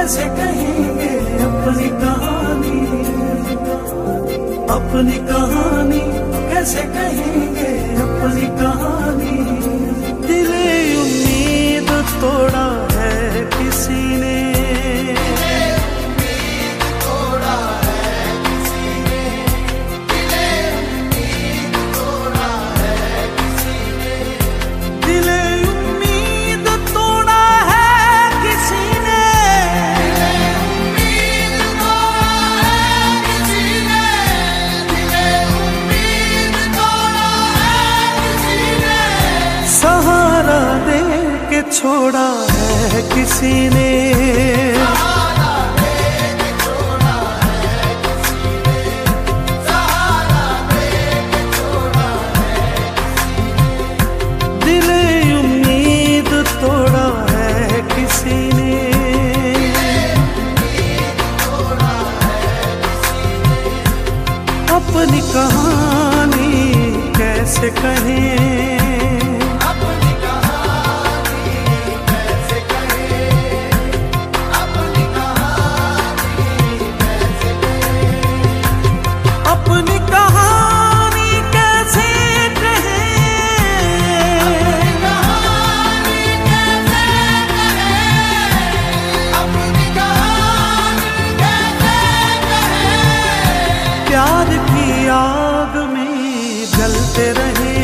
कैसे कहेंगे अपनी कहानी, अपनी कहानी कैसे कहेंगे अपनी कहानी। दिले उम्मीद तोड़ा है किसी ने, सहारा दे के छोड़ा है किसी ने, सहारा दे के छोड़ा है किसी ने, सहारा दे के छोड़ा है किसी ने। दिले उम्मीद तोड़ा है किसी ने, तोड़ा है किसी ने। अपनी कहानी कैसे कहें, प्यार की आग में जलते रहे,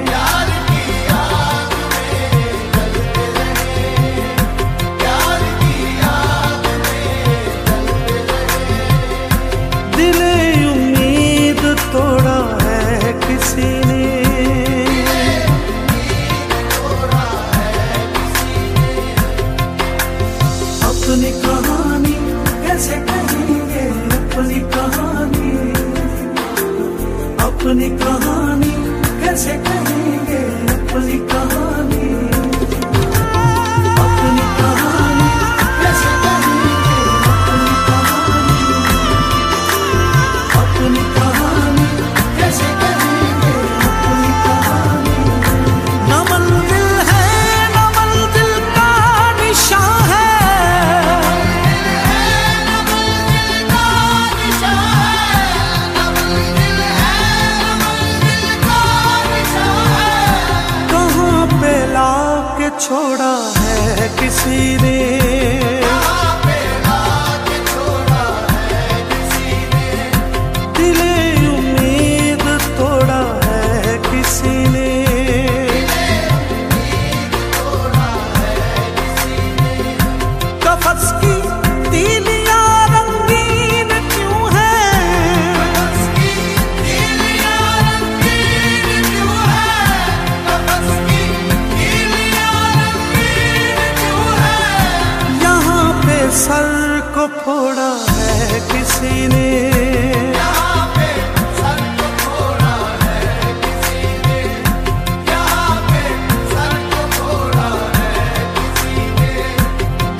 प्यार की आग में जलते रहे, प्यार की आग में जलते रहे। दिले उम्मीद तोड़ा है किसी ने, तोड़ा है किसी ने। अपनी कहानी कैसे कहेंगे अपनी कहानी, अपनी कहानी कैसे कहेंगे अपनी कहानी, अपनी कहानी कैसे कहेंगे अपनी कहानी, अपनी कहानी कैसे कहेंगे अपनी कहानी। न मंजिल है न मंजिल का निशान है, छोड़ा है किसी ने, कहाँ पे लाके छोड़ा है किसी ने। दिले उम्मीद तोड़ा है किसी ने, तोड़ा है किसी ने। कफस की तीलियां रंगीन क्यों है, कफस की तीलियां रंगीन क्यों है, कफस की सर को फोड़ा है किसी ने, यहाँ पे सर को फोड़ा है किसी ने, यहाँ पे सर को फोड़ा है किसी ने।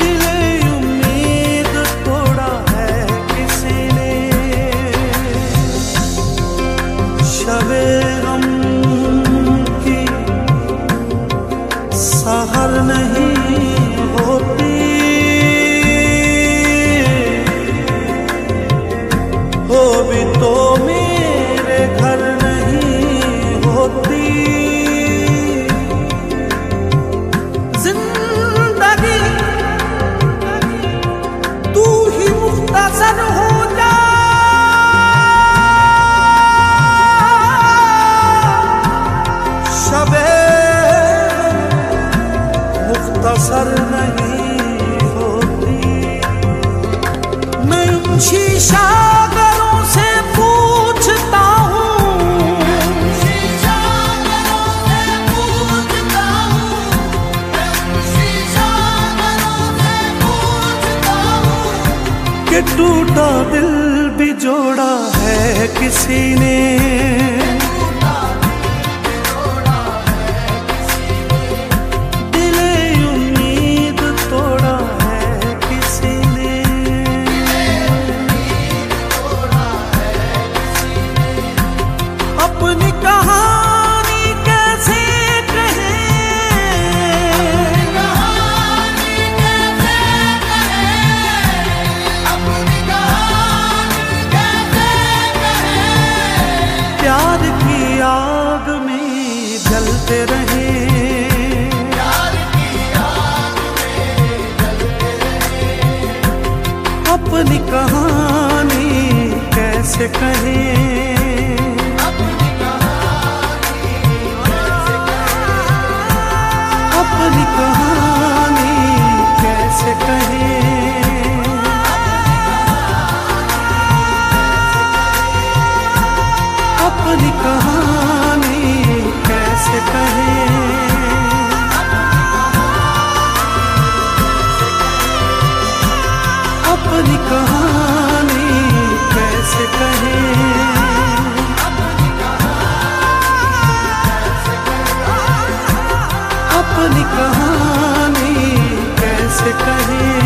दिले उम्मीद तोड़ा है किसी ने। शबे गम की सहर नहीं होती, वो भी तो मेरे घर नहीं होती। जिंदगी तू ही मुख्तसर हो जा, शबे मुख्तसर नहीं होती। मैं शीशा से पूछता हूँ, शीशा से पूछता हूँ, शीशा से पूछता हूँ कि टूटा दिल भी जोड़ा है किसी ने, टूटा दिल भी जोड़ा है किसी ने। दिले उम्मीद तोड़ा है किसी ने, अपनी कहानी कैसे कहें, अपनी कहानी कैसे कहें। जलते रहें, प्यार की आग में जलते रहें। अपनी कहानी कैसे कहें, अपनी कहानी कैसे कहें, अपनी कहानी कैसे कहें, अपनी कहानी कैसे कहें, अपनी कहानी कैसे कहें, अपनी कहानी कैसे कहें।